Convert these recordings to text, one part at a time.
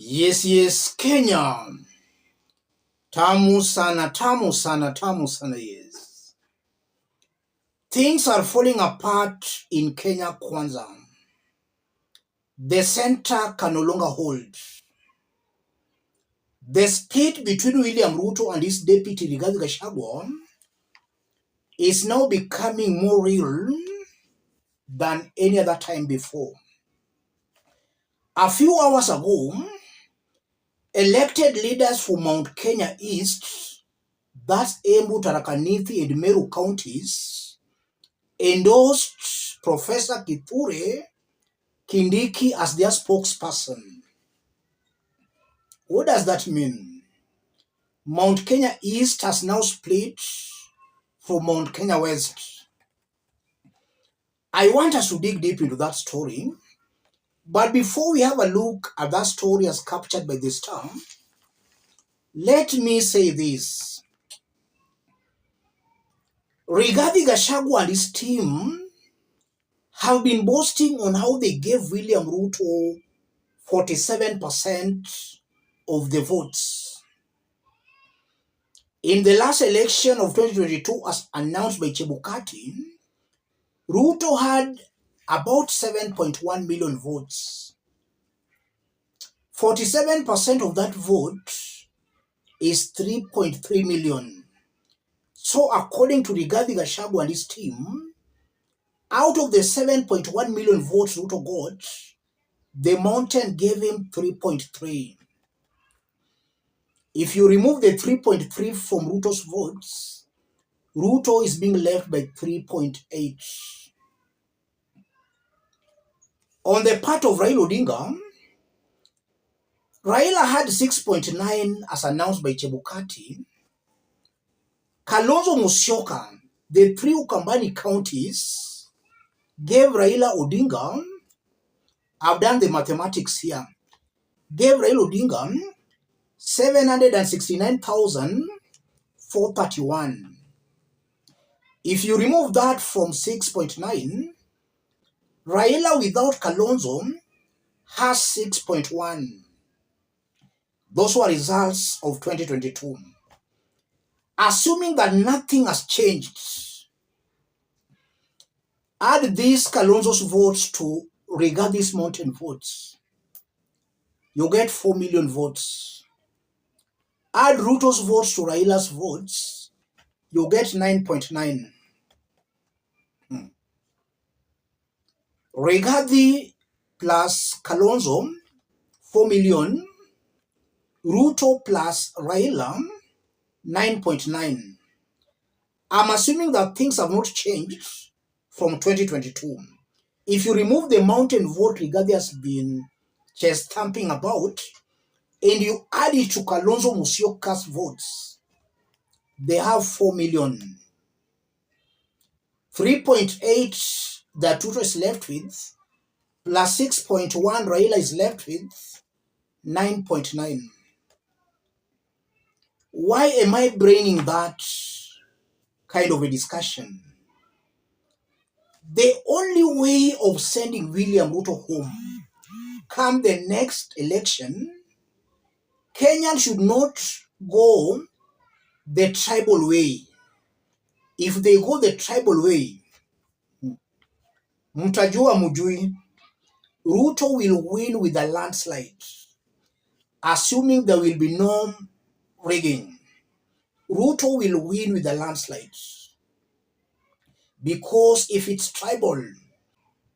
Yes, Kenya. Tamu sana, tamu sana, tamu sana, yes. Things are falling apart in Kenya Kwanza. The center can no longer hold. The split between William Ruto and his deputy Rigathi Gachagua is now becoming more real than any other time before. A few hours ago, elected leaders from Mount Kenya East, that's Embu, Tharaka Nithi, and Meru counties, endorsed Professor Kithure Kindiki as their spokesperson. What does that mean? Mount Kenya East has now split from Mount Kenya West. I want us to dig deep into that story. But before we have a look at that story as captured by the Star, let me say this. Rigathi Gachagua and his team have been boasting on how they gave William Ruto 47% of the votes. In the last election of 2022, as announced by Chebukati, Ruto had about 7.1 million votes. 47% of that vote is 3.3 million. So according to Rigathi Gachagua and his team, out of the 7.1 million votes Ruto got, the mountain gave him 3.3. If you remove the 3.3 from Ruto's votes, Ruto is being left by 3.8. On the part of Raila Odinga, Raila had 6.9 as announced by Chebukati. Kalonzo Musyoka, the three Ukambani counties, gave Raila Odinga, I've done the mathematics here, gave Raila Odinga 769,431. If you remove that from 6.9, Raila without Kalonzo has 6.1. Those were results of 2022. Assuming that nothing has changed, add these Kalonzo's votes to Rigathi's mountain votes, you get 4 million votes. Add Ruto's votes to Raila's votes, you get 9.9. Rigathi plus Kalonzo, 4 million. Ruto plus Raila, 9.9. I'm assuming that things have not changed from 2022. If you remove the mountain vote Rigathi has been chest thumping about, and you add it to Kalonzo Musyoka's votes, they have 4 million. 3.8 that Ruto is left with, plus 6.1 Raila is left with, 9.9. Why am I bringing that kind of a discussion? The only way of sending William Ruto home come the next election, Kenyans should not go the tribal way. If they go the tribal way, mtajua mujui, Ruto will win with a landslide, assuming there will be no rigging. Ruto will win with a landslide. Because if it's tribal,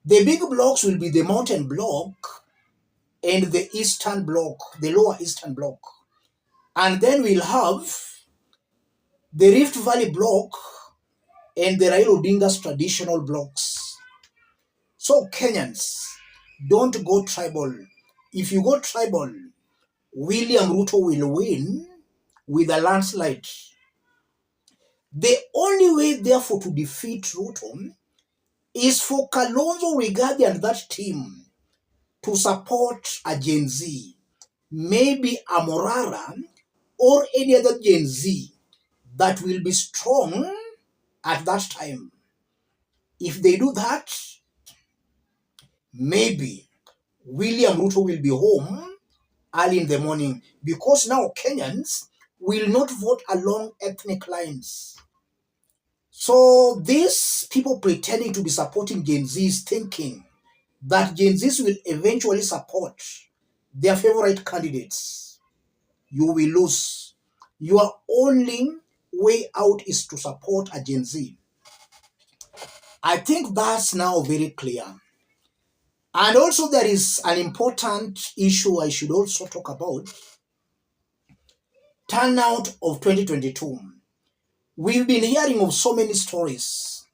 the big blocks will be the mountain block and the eastern block, the lower eastern block. And then we'll have the Rift Valley block and the Raila Odinga's traditional blocks. So Kenyans, don't go tribal. If you go tribal, William Ruto will win with a landslide. The only way, therefore, to defeat Ruto is for Kalonzo, Rigathi, and that team to support a Gen Z, maybe a Morara or any other Gen Z that will be strong at that time. If they do that, maybe William Ruto will be home early in the morning, because now Kenyans will not vote along ethnic lines. So these people pretending to be supporting Gen Zs, thinking that Gen Zs will eventually support their favorite candidates, you will lose. Your only way out is to support a Gen Z. I think that's now very clear. And also there is an important issue I should also talk about. Turnout of 2022. We've been hearing of so many stories.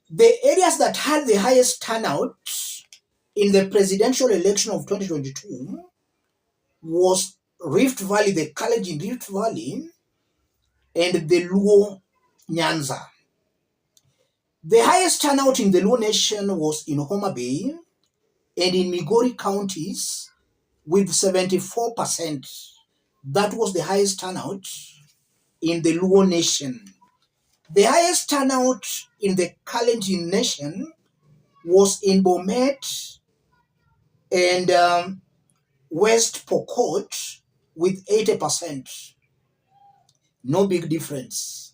The areas that had the highest turnout in the presidential election of 2022 was Rift Valley, the college in Rift Valley, and the Luo Nyanza. The highest turnout in the Luo Nation was in Homa Bay and in Migori counties with 74%. That was the highest turnout in the Luo Nation. The highest turnout in the Kalenjin Nation was in Bomet and West Pokot with 80%. No big difference.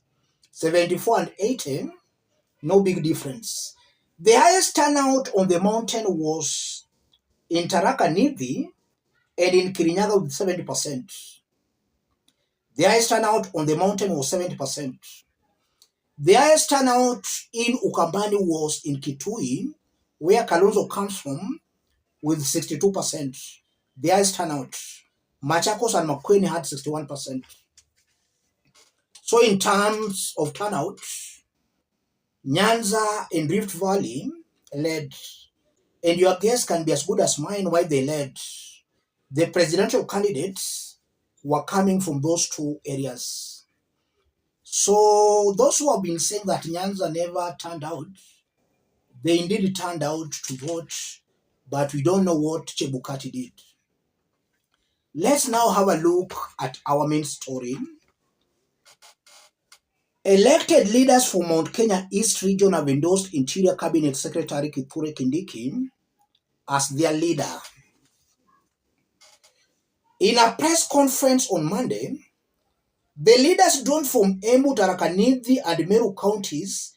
74 and 80, no big difference. The highest turnout on the mountain was in Tharaka Nithi and in Kirinyaga with 70%. The highest turnout on the mountain was 70%. The highest turnout in Ukambani was in Kitui, where Kalonzo comes from, with 62%. The highest turnout. Machakos and Makueni had 61%. So in terms of turnout, Nyanza and Rift Valley led, and your guess can be as good as mine why they led. The presidential candidates were coming from those two areas. So those who have been saying that Nyanza never turned out, they indeed turned out to vote, but we don't know what Chebukati did. Let's now have a look at our main story. Elected leaders for Mount Kenya East Region have endorsed Interior Cabinet Secretary Kithure Kindiki as their leader. In a press conference on Monday, the leaders drawn from Embu, Tharaka Nithi, and Meru counties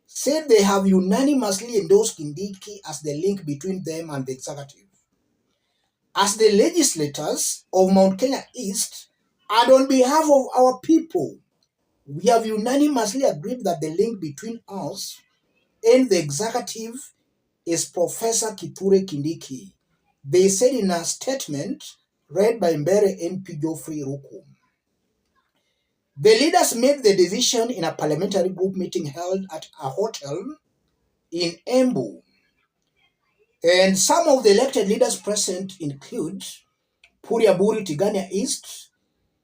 said they have unanimously endorsed Kindiki as the link between them and the executive. As the legislators of Mount Kenya East, and on behalf of our people, we have unanimously agreed that the link between us and the executive is Professor Kithure Kindiki, they said in a statement read by Mbere MP Geoffrey Ruku. The leaders made the decision in a parliamentary group meeting held at a hotel in Embu. And some of the elected leaders present include Puriaburi Tigania East,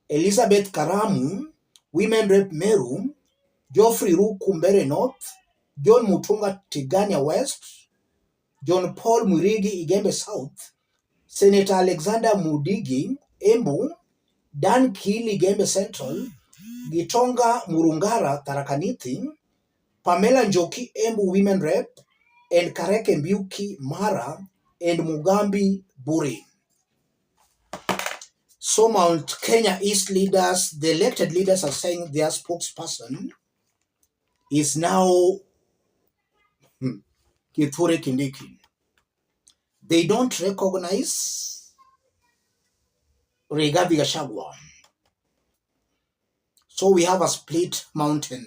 Elizabeth Karamu, Women Rep Meru, Geoffrey Ruku Mbere North, John Mutunga Tigania West, John Paul Mwirigi Igembe South, Senator Alexander Mudigi Embu, Dan Kili Igembe Central, Gitonga Murungara Tharaka Nithi, Pamela Njoki Embu Women Rep, and Kareke Mbiuki Mara and Mugambi Buri. So Mount Kenya East leaders, the elected leaders are saying their spokesperson is now Kithure Kindiki. They don't recognize Rigathi Gachagua. So we have a split mountain.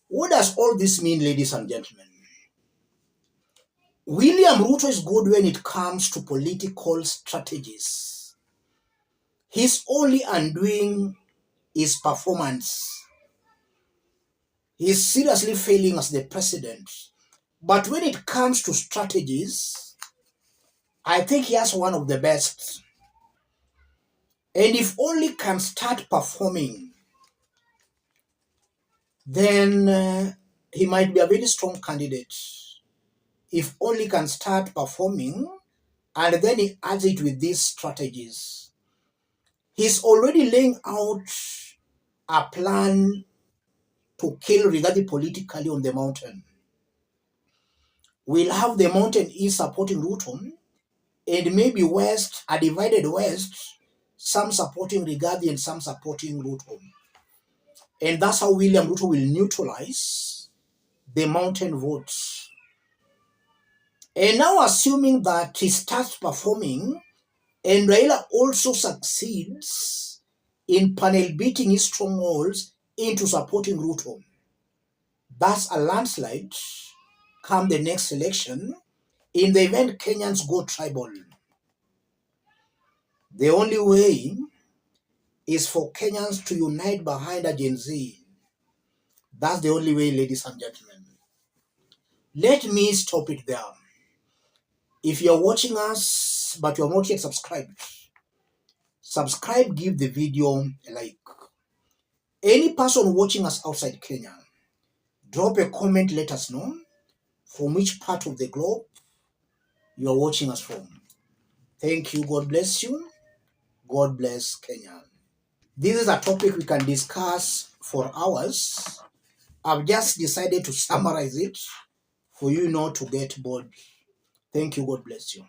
What does all this mean, ladies and gentlemen? William Ruto is good when it comes to political strategies. His only undoing is performance. He's seriously failing as the president. But when it comes to strategies, I think he has one of the best. And if only can start performing, then he might be a very strong candidate. If only can start performing, and then he adds it with these strategies. He's already laying out a plan to kill Rigathi politically on the mountain. We'll have the mountain east supporting Ruto, and maybe West, a divided West, some supporting Rigathi and some supporting Ruto. And that's how William Ruto will neutralize the mountain votes. And now assuming that he starts performing and Raila also succeeds in panel beating his strongholds into supporting Ruto, that's a landslide come the next election. In the event Kenyans go tribal, the only way is for Kenyans to unite behind a Gen Z. That's the only way, ladies and gentlemen. Let me stop it there. If you're watching us but you're not yet subscribed, subscribe, give the video a like. Any person watching us outside Kenya, drop a comment, let us know from which part of the globe you are watching us from. Thank you. God bless you. God bless Kenya. This is a topic we can discuss for hours. I've just decided to summarize it for you not to get bored. Thank you. God bless you.